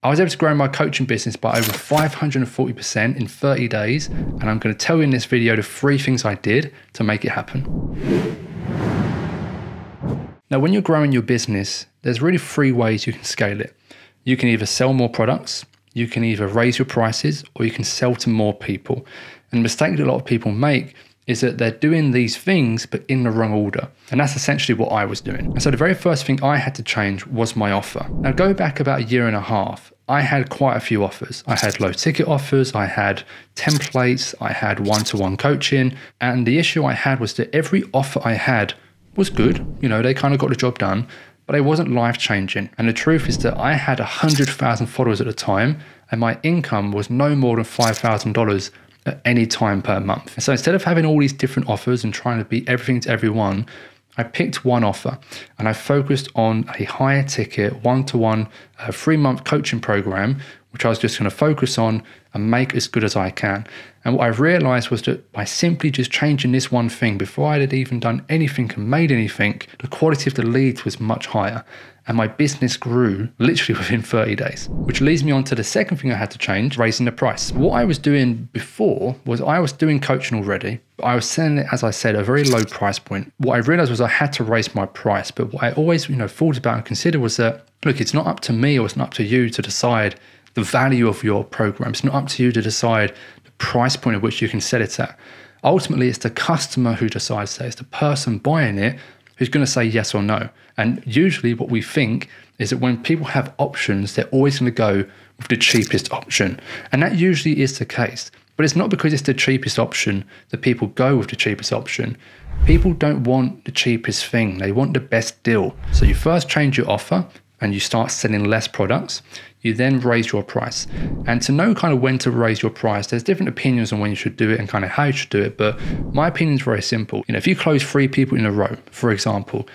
I was able to grow my coaching business by over 540% in 30 days. And I'm going to tell you in this video the 3 things I did to make it happen. Now, when you're growing your business, there's really 3 ways you can scale it. You can either sell more products, you can either raise your prices, or you can sell to more people. And the mistake that a lot of people make is that they're doing these things, but in the wrong order. And that's essentially what I was doing. And so the very first thing I had to change was my offer. Now, go back about a year and a half, I had quite a few offers. I had low ticket offers, I had templates, I had one-to-one coaching. And the issue I had was that every offer I had was good. You know, they kind of got the job done, but it wasn't life-changing. And the truth is that I had 100,000 followers at the time, and my income was no more than $5,000 at any time per month. And so instead of having all these different offers and trying to be everything to everyone, I picked one offer and I focused on a higher ticket, one-to-one, 3-month coaching program, which I was just going to focus on and make as good as I can. And what I realized was that by simply just changing this one thing, before I had even done anything and made anything, the quality of the leads was much higher. And my business grew literally within 30 days, which leads me on to the second thing I had to change, raising the price. What I was doing before was I was doing coaching already, but I was selling it, as I said, at a very low price point. What I realized was I had to raise my price, but what I always, thought about and considered was that, look, it's not up to me or it's not up to you to decide the value of your program. It's not up to you to decide the price point at which you can set it at. Ultimately, it's the customer who decides that. It's the person buying it who's going to say yes or no. And usually what we think is that when people have options, they're always going to go with the cheapest option. And that usually is the case. But it's not because it's the cheapest option that people go with the cheapest option. People don't want the cheapest thing. They want the best deal. So you first change your offer and you start selling less products. You then raise your price. And to know kind of when to raise your price, there's different opinions on when you should do it and kind of how you should do it. But my opinion is very simple. If you close 3 people in a row, for example,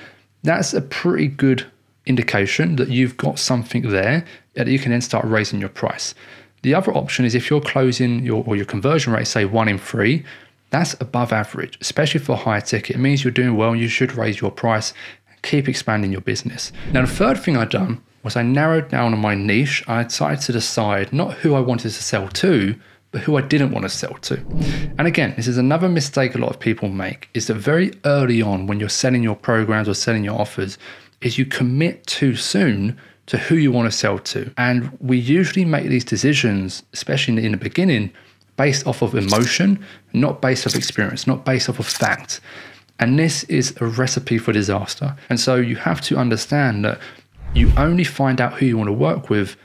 that's a pretty good indication that you've got something there that you can then start raising your price. The other option is if you're closing your conversion rate, say 1 in 3, that's above average, especially for a higher ticket. It means you're doing well and you should raise your price and keep expanding your business. Now, the third thing I've done was I narrowed down on my niche. I decided to decide not who I wanted to sell to, but who I didn't want to sell to. And again, this is another mistake a lot of people make, is that very early on when you're selling your programs or selling your offers, is you commit too soon to who you want to sell to. And we usually make these decisions, especially in the beginning, based off of emotion, not based off experience, not based off of fact. And this is a recipe for disaster. And so you have to understand that you only find out who you want to work with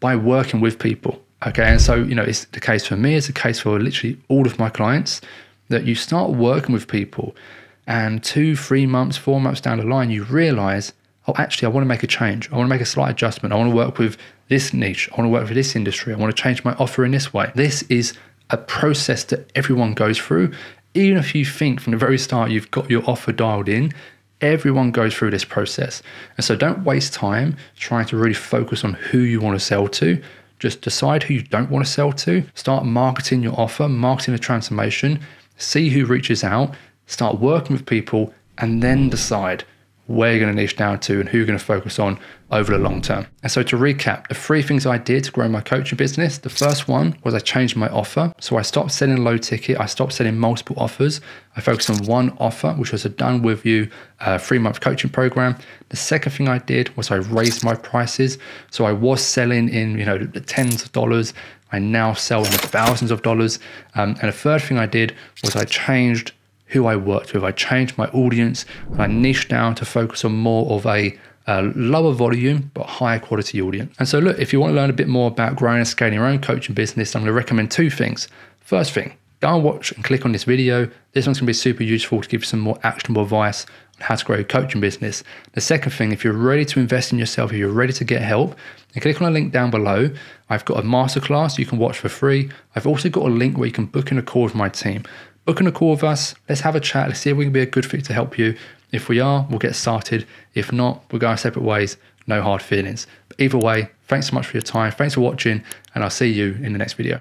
by working with people. Okay, and so, it's the case for me, it's the case for literally all of my clients, that you start working with people and 2, 3 months, 4 months down the line, you realize, oh, actually, I want to make a change. I want to make a slight adjustment. I want to work with this niche. I want to work with this industry. I want to change my offer in this way. This is a process that everyone goes through. Even if you think from the very start you've got your offer dialed in, everyone goes through this process. And so don't waste time trying to really focus on who you want to sell to. Just decide who you don't want to sell to. Start marketing your offer, marketing the transformation, see who reaches out, start working with people, and then decide where you're going to niche down to and who you're going to focus on over the long term. And so to recap, the 3 things I did to grow my coaching business, the first one was I changed my offer. So I stopped selling low ticket. I stopped selling multiple offers. I focused on one offer, which was a done with you 3-month coaching program. The second thing I did was I raised my prices. So I was selling in, the tens of dollars. I now sell in the thousands of dollars. And the third thing I did was I changed who I worked with. I changed my audience and I niched down to focus on more of a lower volume but higher quality audience. And so look, if you want to learn a bit more about growing and scaling your own coaching business, I'm going to recommend 2 things. First thing, go and watch and click on this video. This one's going to be super useful to give you some more actionable advice on how to grow your coaching business. The second thing, if you're ready to invest in yourself, if you're ready to get help, then click on a link down below. I've got a masterclass you can watch for free. I've also got a link where you can book in a call with my team. Book in a call with us. Let's have a chat. Let's see if we can be a good fit to help you. If we are, we'll get started. If not, we'll go our separate ways. No hard feelings. But either way, thanks so much for your time. Thanks for watching, and I'll see you in the next video.